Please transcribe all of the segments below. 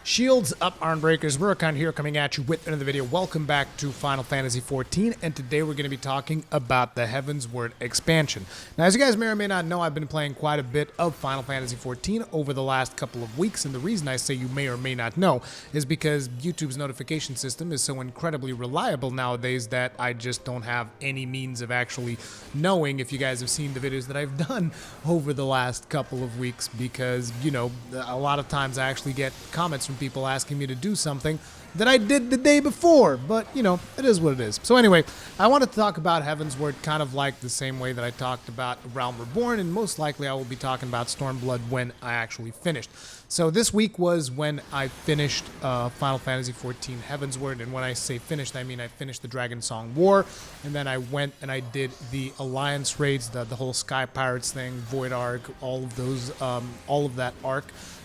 Shields up, Armbreakers. Murakhan here coming at you with another video. Welcome back to Final Fantasy XIV, and today we're going to be talking about the Heavensward expansion. Now, as you guys may or may not know, I've been playing quite a bit of Final Fantasy XIV over the last couple of weeks, and the reason I say you may or may not know is because YouTube's notification system is so incredibly reliable nowadays that I just don't have any means of actually knowing if you guys have seen the videos that I've done over the last couple of weeks, because, you know, a lot of times I actually get comments from people asking me to do something that I did the day before, but, you know, it is what it is. So anyway, I wanted to talk about Heavensward kind of like the same way that I talked about Realm Reborn, and most likely I will be talking about Stormblood when I actually finished. So this week was when I finished Final Fantasy XIV Heavensward, and when I say finished, I mean I finished the Dragon Song War, and then I went and I did the Alliance raids, the whole Sky Pirates thing, Void Arc, all of those, all of that arc.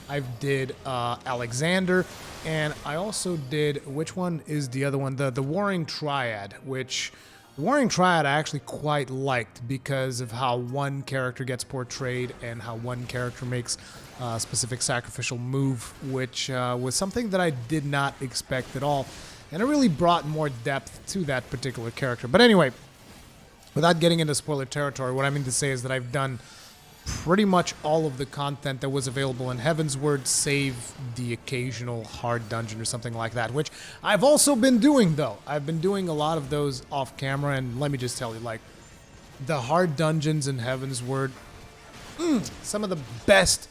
I did Alexander, and I also did, which one is the other one? The Warring Triad, which the Warring Triad I actually quite liked because of how one character gets portrayed and how one character makes a specific sacrificial move, which was something that I did not expect at all, and it really brought more depth to that particular character. But anyway, without getting into spoiler territory, what I mean to say is that I've done pretty much all of the content that was available in Heavensward, save the occasional hard dungeon or something like that, which I've also been doing, though. I've been doing a lot of those off camera, and let me just tell you, like, the hard dungeons in Heavensward, some of the best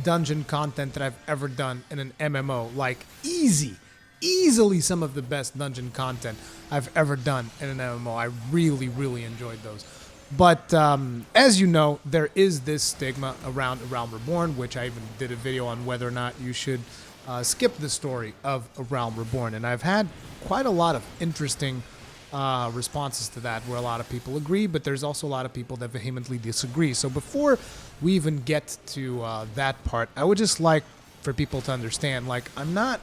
dungeon content that I've ever done in an MMO, like, easily some of the best dungeon content I've ever done in an MMO. I really enjoyed those. But as you know, there is this stigma around Realm Reborn, which I even did a video on whether or not you should skip the story of A Realm Reborn. And I've had quite a lot of interesting responses to that, where a lot of people agree, but there's also a lot of people that vehemently disagree. So before we even get to that part, I would just like for people to understand, like, I'm not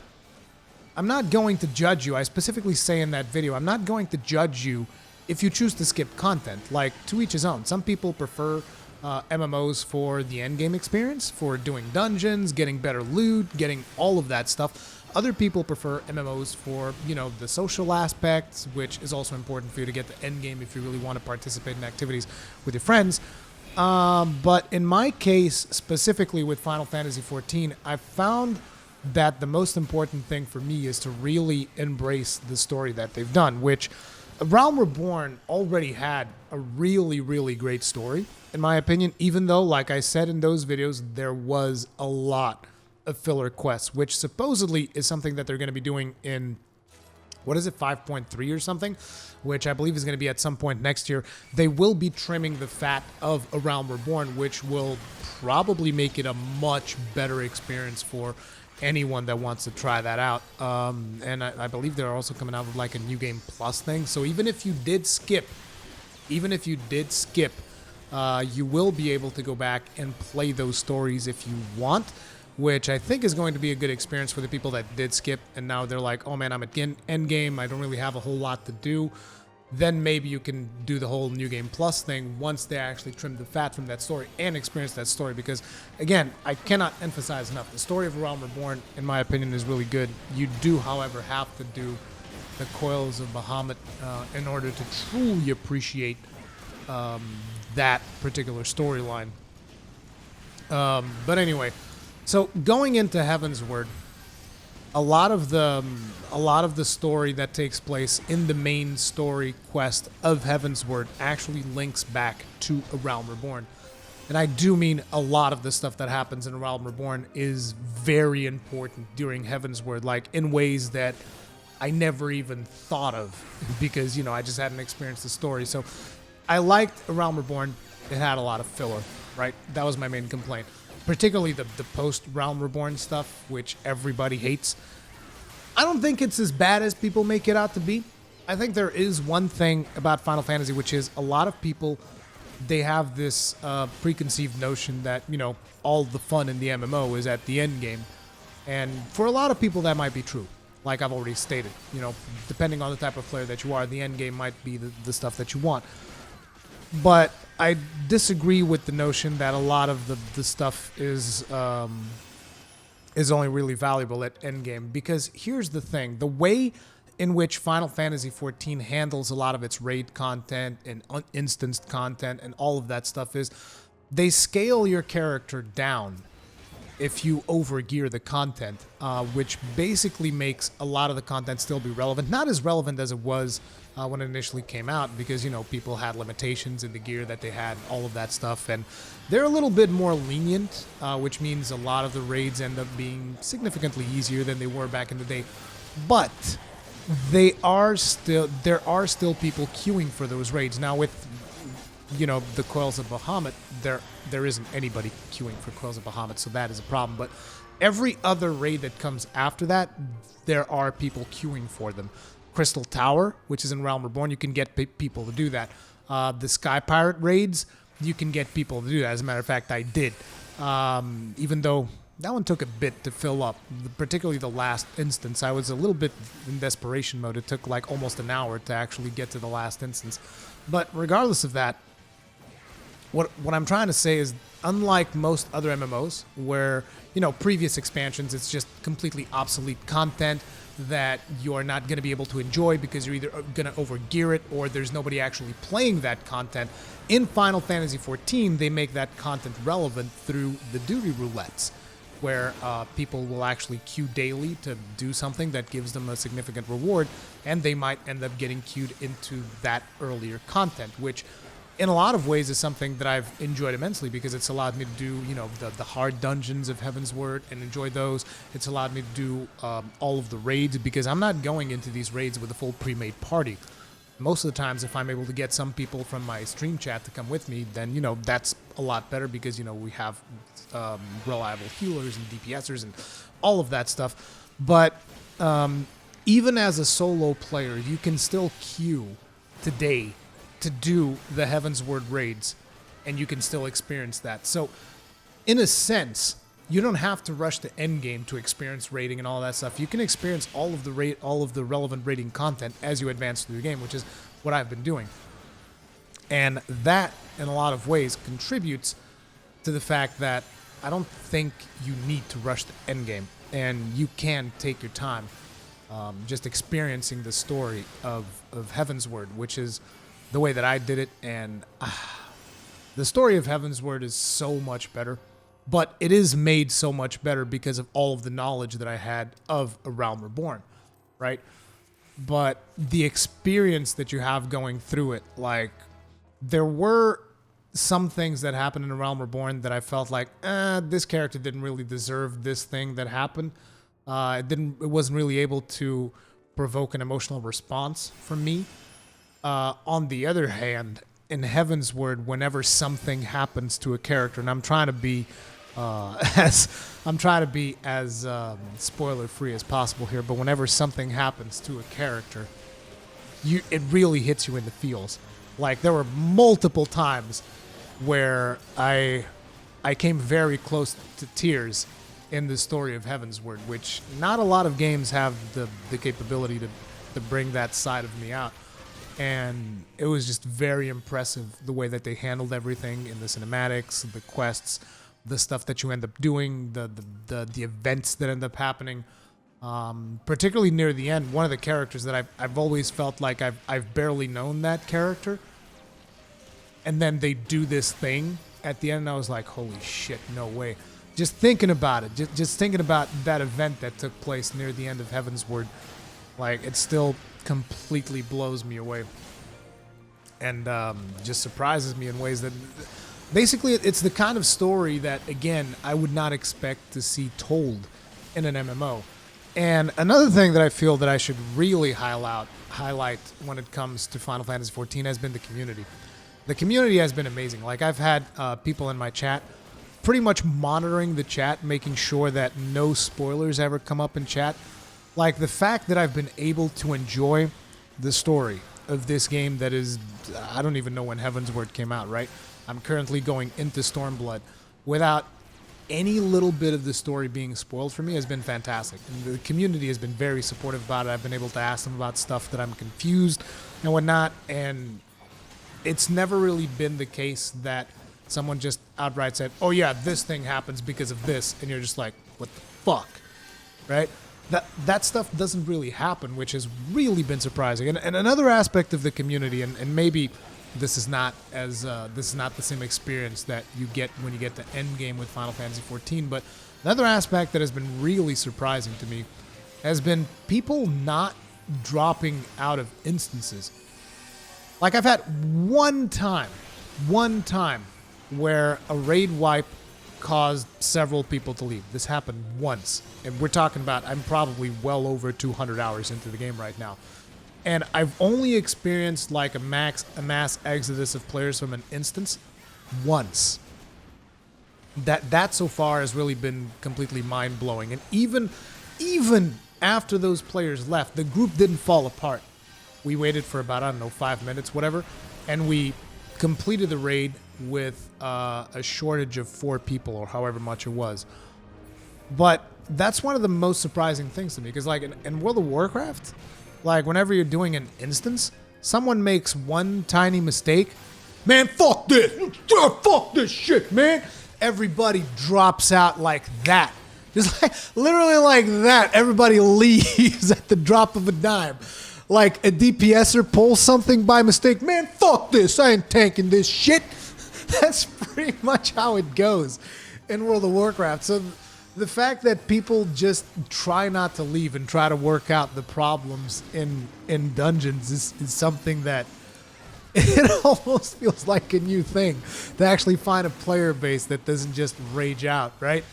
going to judge you. I specifically say in that video, I'm not going to judge you if you choose to skip content. Like, to each his own. Some people prefer MMOs for the endgame experience, for doing dungeons, getting better loot, getting all of that stuff. Other people prefer MMOs for, you know, the social aspects, which is also important for you to get the endgame if you really want to participate in activities with your friends. But in my case, specifically with Final Fantasy XIV, I found that the most important thing for me is to really embrace the story that they've done, which Realm Reborn already had a really great story, in my opinion, even though, like I said in those videos, there was a lot of filler quests, which supposedly is something that they're going to be doing in, what is it, 5.3 or something, which I believe is going to be at some point next year. They will be trimming the fat of A Realm Reborn, which will probably make it a much better experience for anyone that wants to try that out. And I believe they're also coming out with like a New Game Plus thing. So even if you did skip, you will be able to go back and play those stories if you want, which I think is going to be a good experience for the people that did skip and now they're like, oh man, I'm at endgame, I don't really have a whole lot to do. Then maybe you can do the whole New Game Plus thing once they actually trim the fat from that story and experience that story. Because, again, I cannot emphasize enough, the story of Realm Reborn, in my opinion, is really good. You do, however, have to do the Coils of Bahamut in order to truly appreciate that particular storyline. But anyway, so going into Heavensward, a lot of the story that takes place in the main story quest of Heavensward actually links back to A Realm Reborn. And I do mean a lot of the stuff that happens in A Realm Reborn is very important during Heavensward, like in ways that I never even thought of because, you know, I just hadn't experienced the story. So I liked A Realm Reborn. It had a lot of filler, right? That was my main complaint. Particularly the post-Realm Reborn stuff, which everybody hates. I don't think it's as bad as people make it out to be. I think there is one thing about Final Fantasy, which is a lot of people, they have this preconceived notion that, you know, all the fun in the MMO is at the end game. And for a lot of people, that might be true. Like I've already stated, you know, depending on the type of player that you are, the end game might be the stuff that you want. But I disagree with the notion that a lot of the stuff is is only really valuable at endgame. Because here's the thing, the way in which Final Fantasy XIV handles a lot of its raid content and instanced content and all of that stuff is they scale your character down if you overgear the content, which basically makes a lot of the content still be relevant. Not as relevant as it was when it initially came out, because, you know, people had limitations in the gear that they had, all of that stuff, and they're a little bit more lenient, which means a lot of the raids end up being significantly easier than they were back in the day. But there are still people queuing for those raids. Now with, you know, the Coils of Bahamut, there isn't anybody queuing for Coils of Bahamut, so that is a problem. But every other raid that comes after that, there are people queuing for them. Crystal Tower, which is in Realm Reborn, you can get people to do that. The Sky Pirate raids, you can get people to do that. As a matter of fact, I did. Even though that one took a bit to fill up, particularly the last instance. I was a little bit in desperation mode. It took like almost an hour to actually get to the last instance. But regardless of that, what I'm trying to say is, unlike most other MMOs where, you know, previous expansions, it's just completely obsolete content that you're not going to be able to enjoy because you're either going to overgear it or there's nobody actually playing that content. In Final Fantasy XIV, they make that content relevant through the duty roulettes, where people will actually queue daily to do something that gives them a significant reward, and they might end up getting queued into that earlier content, which in a lot of ways is something that I've enjoyed immensely, because it's allowed me to do, you know, the hard dungeons of Heavensward and enjoy those. It's allowed me to do all of the raids, because I'm not going into these raids with a full pre-made party. Most of the times, if I'm able to get some people from my stream chat to come with me, then, you know, that's a lot better, because, you know, we have reliable healers and DPSers and all of that stuff. But even as a solo player, you can still queue today to do the Heavensward raids, and you can still experience that. So, in a sense, you don't have to rush to endgame to experience raiding and all that stuff. You can experience all of the relevant raiding content as you advance through the game, which is what I've been doing. And that, in a lot of ways, contributes to the fact that I don't think you need to rush to endgame, and you can take your time just experiencing the story of Heavensward, which is the way that I did it. And the story of Heavensward is so much better, but it is made so much better because of all of the knowledge that I had of A Realm Reborn, right? But the experience that you have going through it, like, there were some things that happened in A Realm Reborn that I felt like, this character didn't really deserve this thing that happened. It wasn't really able to provoke an emotional response from me. On the other hand, in Heavensward, whenever something happens to a character, and I'm trying to be as spoiler free as possible here, but whenever something happens to a character, it really hits you in the feels. Like, there were multiple times where I came very close to tears in the story of Heavensward, which not a lot of games have the capability to bring that side of me out. And it was just very impressive the way that they handled everything in the cinematics, the quests, the stuff that you end up doing, the events that end up happening. Particularly near the end, one of the characters that I've always felt like I've barely known that character, and then they do this thing at the end, and I was like, holy shit, no way. Just thinking about it, just thinking about that event that took place near the end of Heavensward, like, it still completely blows me away, and just surprises me in ways that, basically, it's the kind of story that, again, I would not expect to see told in an MMO. And another thing that I feel that I should really highlight when it comes to Final Fantasy XIV has been the community. The community has been amazing. Like, I've had people in my chat pretty much monitoring the chat, making sure that no spoilers ever come up in chat. Like, the fact that I've been able to enjoy the story of this game that is, I don't even know when Heavensward came out, right? I'm currently going into Stormblood without any little bit of the story being spoiled for me has been fantastic. And the community has been very supportive about it. I've been able to ask them about stuff that I'm confused and whatnot, and it's never really been the case that someone just outright said, oh yeah, this thing happens because of this, and you're just like, what the fuck, right? That stuff doesn't really happen, which has really been surprising. And another aspect of the community, and maybe this is not the same experience that you get when you get to end game with Final Fantasy XIV, but another aspect that has been really surprising to me has been people not dropping out of instances. Like, I've had one time where a raid wipe caused several people to leave. This happened once. And we're talking about, I'm probably well over 200 hours into the game right now. And I've only experienced like a mass exodus of players from an instance once. That so far has really been completely mind-blowing. And even after those players left, the group didn't fall apart. We waited for about, I don't know, 5 minutes, whatever, and we completed the raid with a shortage of 4 people, or however much it was. But that's one of the most surprising things to me, because like in World of Warcraft, like whenever you're doing an instance, someone makes one tiny mistake, man, fuck this, fuck this shit, man. Everybody drops out like that. Just like, literally like that, everybody leaves at the drop of a dime. Like a DPSer pulls something by mistake, man, fuck this, I ain't tanking this shit. That's pretty much how it goes in World of Warcraft. So the fact that people just try not to leave and try to work out the problems in dungeons is something that it almost feels like a new thing to actually find a player base that doesn't just rage out, right?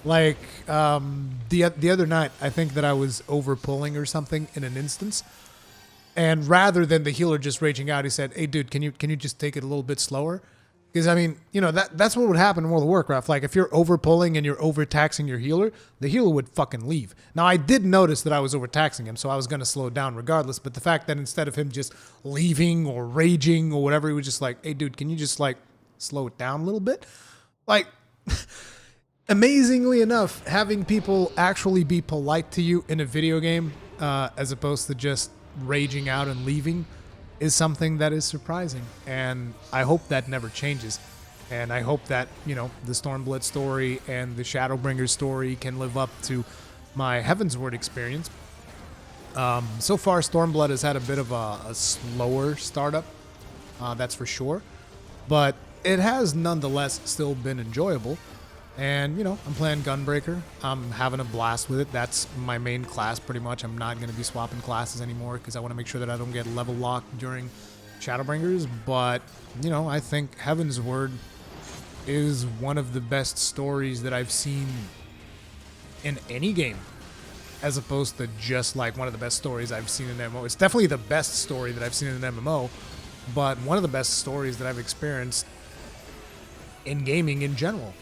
Like the other night, I think that I was over pulling or something in an instance, and rather than the healer just raging out, he said, "Hey, dude, can you just take it a little bit slower?" Because I mean, you know, that's what would happen in World of Warcraft. Like if you're over pulling and you're overtaxing your healer, the healer would fucking leave. Now I did notice that I was overtaxing him, so I was gonna slow down regardless. But the fact that instead of him just leaving or raging or whatever, he was just like, "Hey, dude, can you just like slow it down a little bit?" Like. Amazingly enough, having people actually be polite to you in a video game, as opposed to just raging out and leaving, is something that is surprising. And I hope that never changes. And I hope that, you know, the Stormblood story and the Shadowbringers story can live up to my Heavensward experience. So far, Stormblood has had a bit of a slower startup, that's for sure. But it has nonetheless still been enjoyable. And, you know, I'm playing Gunbreaker. I'm having a blast with it. That's my main class, pretty much. I'm not going to be swapping classes anymore because I want to make sure that I don't get level locked during Shadowbringers. But, you know, I think Heavensward is one of the best stories that I've seen in any game, as opposed to just, like, one of the best stories I've seen in an MMO. It's definitely the best story that I've seen in an MMO, but one of the best stories that I've experienced in gaming in general.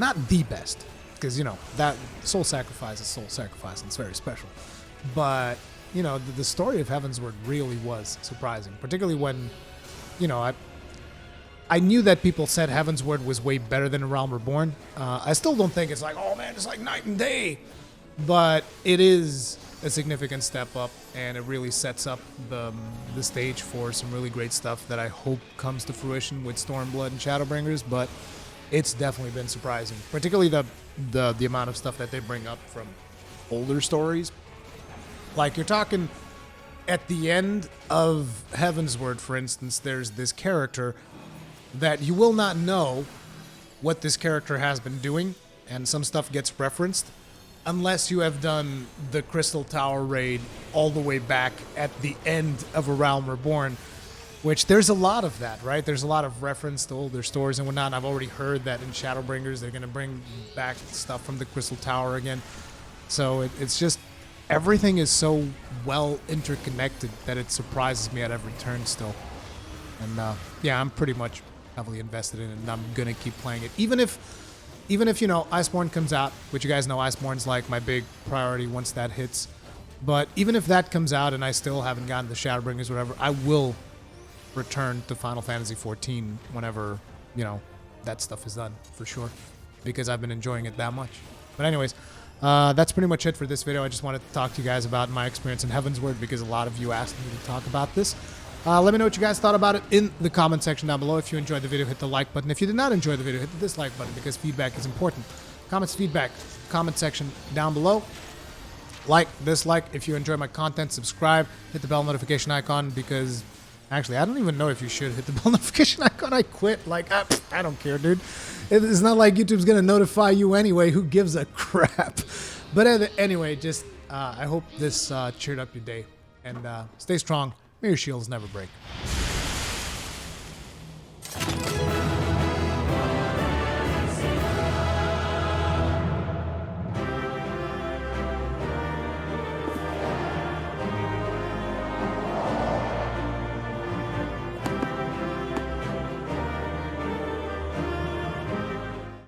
Not the best, because, you know, that soul sacrifice is soul sacrifice, and it's very special. But, you know, the story of Heavensward really was surprising, particularly when, you know, I knew that people said Heavensward was way better than A Realm Reborn. I still don't think it's like, oh man, it's like night and day. But it is a significant step up, and it really sets up the stage for some really great stuff that I hope comes to fruition with Stormblood and Shadowbringers. But it's definitely been surprising, particularly the amount of stuff that they bring up from older stories. Like, you're talking at the end of Heavensward, for instance, there's this character that you will not know what this character has been doing, and some stuff gets referenced, unless you have done the Crystal Tower raid all the way back at the end of A Realm Reborn. Which there's a lot of that, right? There's a lot of reference to older stories and whatnot. And I've already heard that in Shadowbringers they're going to bring back stuff from the Crystal Tower again. So it's just, everything is so well interconnected that it surprises me at every turn still. And yeah, I'm pretty much heavily invested in it, and I'm going to keep playing it. Even if, you know, Iceborne comes out, which you guys know Iceborne's like my big priority once that hits. But even if that comes out and I still haven't gotten the Shadowbringers or whatever, I will return to Final Fantasy XIV whenever, you know, that stuff is done, for sure, because I've been enjoying it that much. But anyways, that's pretty much it for this video. I just wanted to talk to you guys about my experience in Heavensward because a lot of you asked me to talk about this. Let me know what you guys thought about it in the comment section down below. If you enjoyed the video, hit the like button. If you did not enjoy the video, hit the dislike button because feedback is important. Comments, feedback, comment section down below. Like, dislike. If you enjoy my content, subscribe. Hit the bell notification icon because, actually, I don't even know if you should hit the bell notification icon. I quit. Like, I don't care, dude. It's not like YouTube's going to notify you anyway. Who gives a crap? But anyway, just I hope this cheered up your day. And stay strong. May your shields never break.